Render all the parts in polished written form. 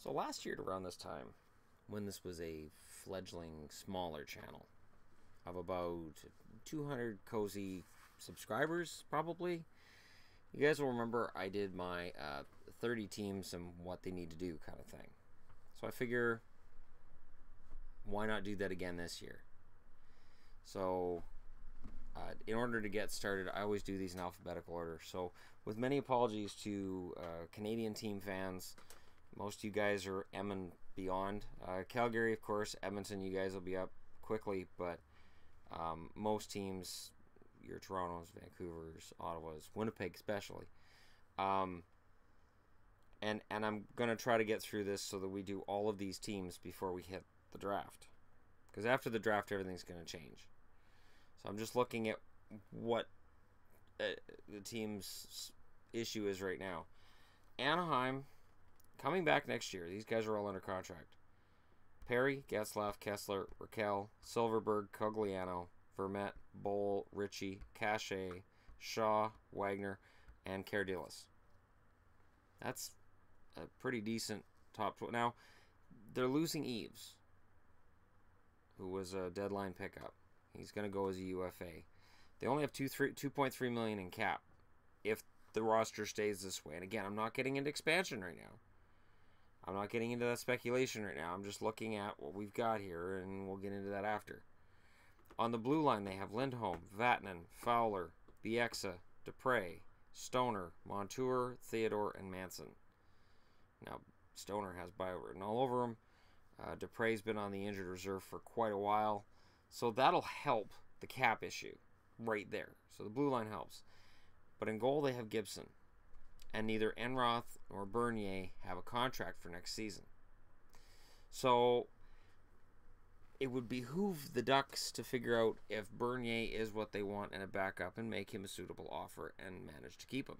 So last year around this time, when this was a fledgling smaller channel of about 200 cozy subscribers, probably, you guys will remember I did my 30 teams and what they need to do kind of thing. So I figure, why not do that again this year? So in order to get started, I always do these in alphabetical order. So with many apologies to Canadian team fans, most of you guys are M and beyond. Calgary, of course, Edmonton, you guys will be up quickly, but most teams, your Torontos, Vancouvers, Ottawas, Winnipeg especially. And I'm going to try to get through this so that we do all of these teams before we hit the draft. Because after the draft, everything's going to change. So I'm just looking at what the team's issue is right now. Anaheim, coming back next year. These guys are all under contract. Perry, Getzlaf, Kessler, Raquel, Silverberg, Cogliano, Vermette, Bowl, Ritchie, Cachet, Shaw, Wagner, and Cardilis. That's a pretty decent top 12. Now, they're losing Eves, who was a deadline pickup. He's going to go as a UFA. They only have $2.3 million in cap if the roster stays this way. And again, I'm not getting into expansion right now. I'm not getting into that speculation right now. I'm just looking at what we've got here, and we'll get into that after. On the blue line, they have Lindholm, Vatanen, Fowler, Bieksa, Dupre, Stoner, Montour, Theodore, and Manson. Now, Stoner has bio written all over him. Dupre's been on the injured reserve for quite a while. So that'll help the cap issue right there. So the blue line helps. But in goal, they have Gibson. And neither Enroth nor Bernier have a contract for next season. So it would behoove the Ducks to figure out if Bernier is what they want in a backup and make him a suitable offer and manage to keep him.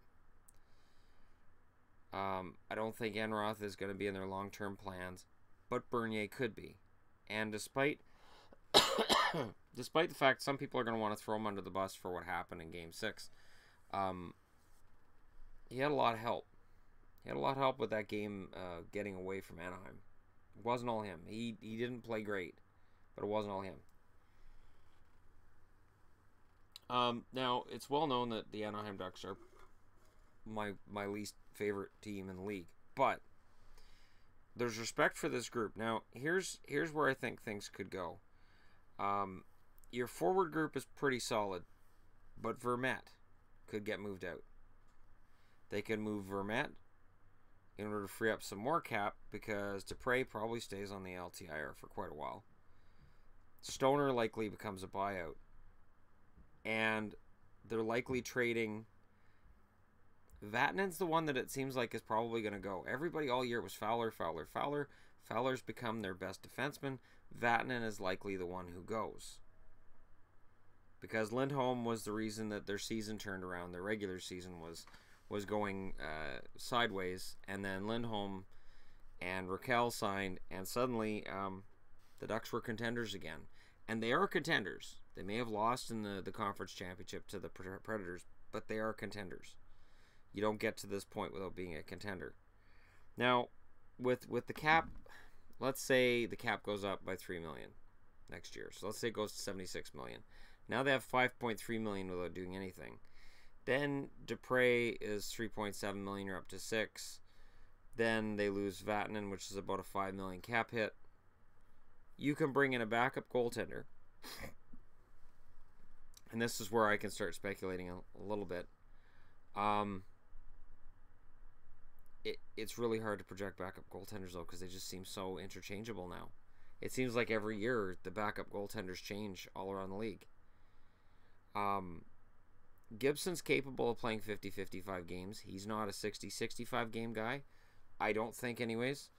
I don't think Enroth is going to be in their long-term plans, but Bernier could be. And despite the fact some people are going to want to throw him under the bus for what happened in Game 6, he had a lot of help. He had a lot of help with that game getting away from Anaheim. It wasn't all him. He didn't play great, but it wasn't all him. Now, it's well known that the Anaheim Ducks are my least favorite team in the league, but there's respect for this group. Now, here's where I think things could go. Your forward group is pretty solid, but Vermette could get moved out. They could move Vermette in order to free up some more cap because Dupre probably stays on the LTIR for quite a while. Stoner likely becomes a buyout. And they're likely trading. Vatanen's the one that it seems like is probably going to go. Everybody all year was Fowler, Fowler, Fowler. Fowler's become their best defenseman. Vatanen is likely the one who goes. Because Lindholm was the reason that their season turned around. Their regular season was going sideways. And then Lindholm and Raquel signed. And suddenly the Ducks were contenders again. And they are contenders. They may have lost in the conference championship to the Predators, but they are contenders. You don't get to this point without being a contender. Now, with the cap, let's say the cap goes up by $3 million next year. So let's say it goes to $76 million. Now they have $5.3 million without doing anything. Then Dupre is $3.7 million. You're up to $6 million. Then they lose Vatanen, which is about a $5 million cap hit. You can bring in a backup goaltender. And this is where I can start speculating a little bit. It's really hard to project backup goaltenders, though, because they just seem so interchangeable now. It seems like every year the backup goaltenders change all around the league. Gibson's capable of playing 50-55 games. He's not a 60-65 game guy. I don't think anyways.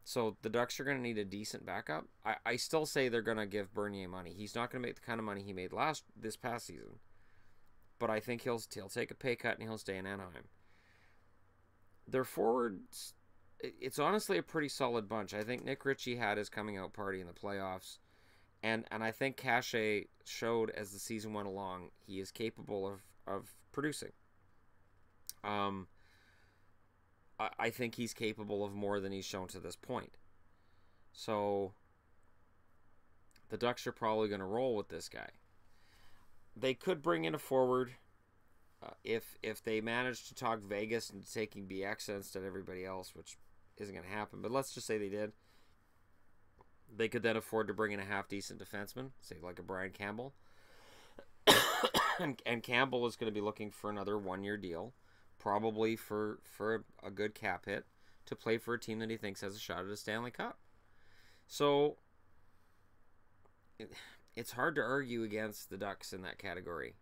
So the Ducks are going to need a decent backup. I still say they're going to give Bernier money. He's not going to make the kind of money he made this past season. But I think he'll take a pay cut and he'll stay in Anaheim. Their forwards, it's honestly a pretty solid bunch. I think Nick Ritchie had his coming out party in the playoffs. And I think Cachet showed as the season went along he is capable of producing. I think he's capable of more than he's shown to this point. So the Ducks are probably going to roll with this guy. They could bring in a forward if they manage to talk Vegas into taking BX instead of everybody else, which isn't going to happen. But let's just say they did. They could then afford to bring in a half-decent defenseman, say like a Brian Campbell. and Campbell is going to be looking for another one-year deal, probably for a good cap hit, to play for a team that he thinks has a shot at a Stanley Cup. So it's hard to argue against the Ducks in that category.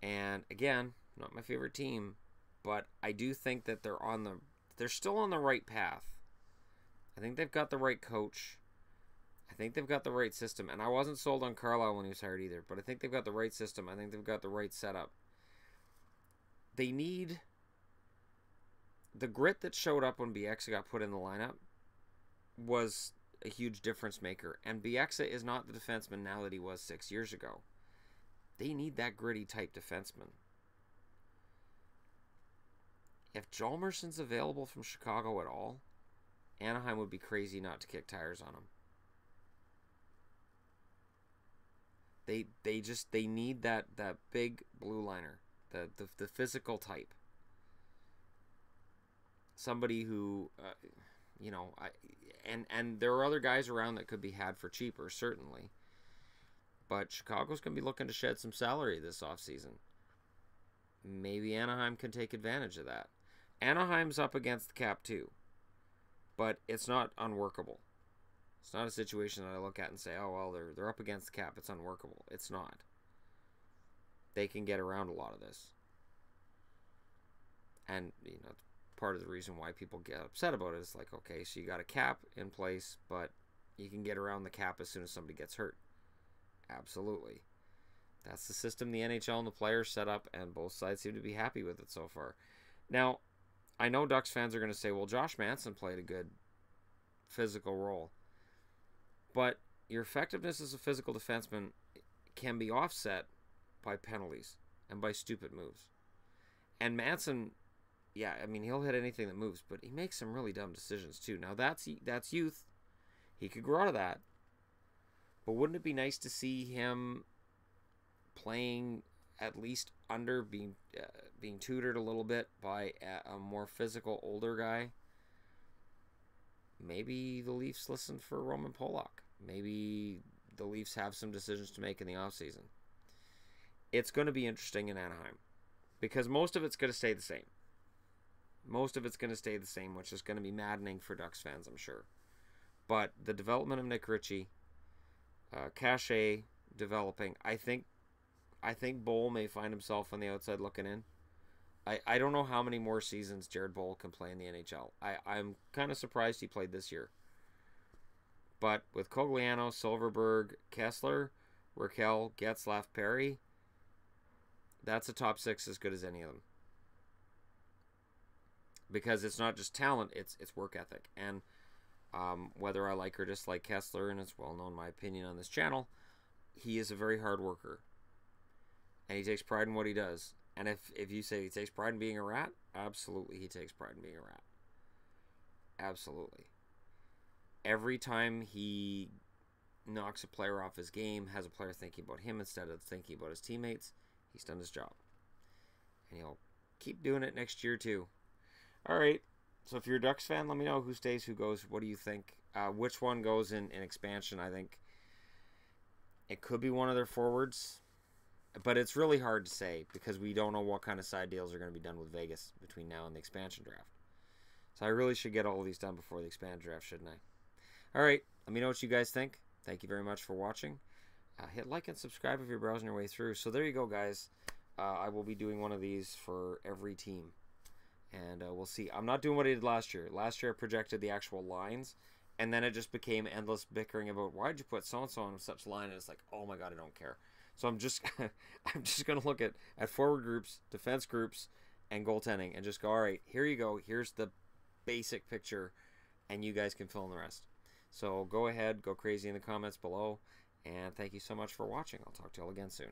And again, not my favorite team, but I do think that they're still on the right path. I think they've got the right coach. I think they've got the right system. And I wasn't sold on Carlisle when he was hired either, but I think they've got the right system. I think they've got the right setup. They need the grit that showed up when Bieksa got put in the lineup was a huge difference maker. And Bieksa is not the defenseman now that he was 6 years ago. They need that gritty type defenseman. If Hjalmarsson's available from Chicago at all, Anaheim would be crazy not to kick tires on him. They need that big blue liner, the physical type. Somebody who, and there are other guys around that could be had for cheaper, certainly. But Chicago's going to be looking to shed some salary this offseason. Maybe Anaheim can take advantage of that. Anaheim's up against the cap too, but it's not unworkable. It's not a situation that I look at and say, oh, well, they're up against the cap. It's unworkable. It's not. They can get around a lot of this. And, part of the reason why people get upset about it is like, okay, so you got a cap in place, but you can get around the cap as soon as somebody gets hurt. Absolutely. That's the system the NHL and the players set up, and both sides seem to be happy with it so far. Now, I know Ducks fans are going to say, well, Josh Manson played a good physical role. But your effectiveness as a physical defenseman can be offset by penalties and by stupid moves. And Manson, yeah, I mean, he'll hit anything that moves, but he makes some really dumb decisions too. Now, that's youth. He could grow out of that. But wouldn't it be nice to see him playing at least under, being tutored a little bit by a more physical, older guy? Maybe the Leafs listen for Roman Polak. Maybe the Leafs have some decisions to make in the offseason. It's going to be interesting in Anaheim because most of it's going to stay the same. Most of it's going to stay the same, which is going to be maddening for Ducks fans, I'm sure. But the development of Nick Ritchie, Cachet developing, I think Bowl may find himself on the outside looking in. I don't know how many more seasons Jared Bowl can play in the NHL. I'm kind of surprised he played this year. But with Cogliano, Silverberg, Kessler, Raquel, Getzlaf, Perry, that's a top six as good as any of them. Because it's not just talent, it's work ethic. And whether I like or dislike Kessler, and it's well known my opinion on this channel, he is a very hard worker. And he takes pride in what he does. And if you say he takes pride in being a rat, absolutely he takes pride in being a rat. Absolutely. Every time he knocks a player off his game, has a player thinking about him instead of thinking about his teammates, he's done his job. And he'll keep doing it next year too. All right. So if you're a Ducks fan, let me know who stays, who goes. What do you think? Which one goes in expansion? I think it could be one of their forwards. But it's really hard to say because we don't know what kind of side deals are going to be done with Vegas between now and the expansion draft. So I really should get all of these done before the expansion draft, shouldn't I? All right. Let me know what you guys think. Thank you very much for watching. Hit like and subscribe if you're browsing your way through. So there you go, guys. I will be doing one of these for every team. And we'll see. I'm not doing what I did last year. Last year I projected the actual lines. And then it just became endless bickering about why did you put so-and-so on such line? And it's like, oh my God, I don't care. So I'm just going to look at forward groups, defense groups, and goaltending and just go, all right, here you go. Here's the basic picture, and you guys can fill in the rest. So go ahead, go crazy in the comments below, and thank you so much for watching. I'll talk to you all again soon.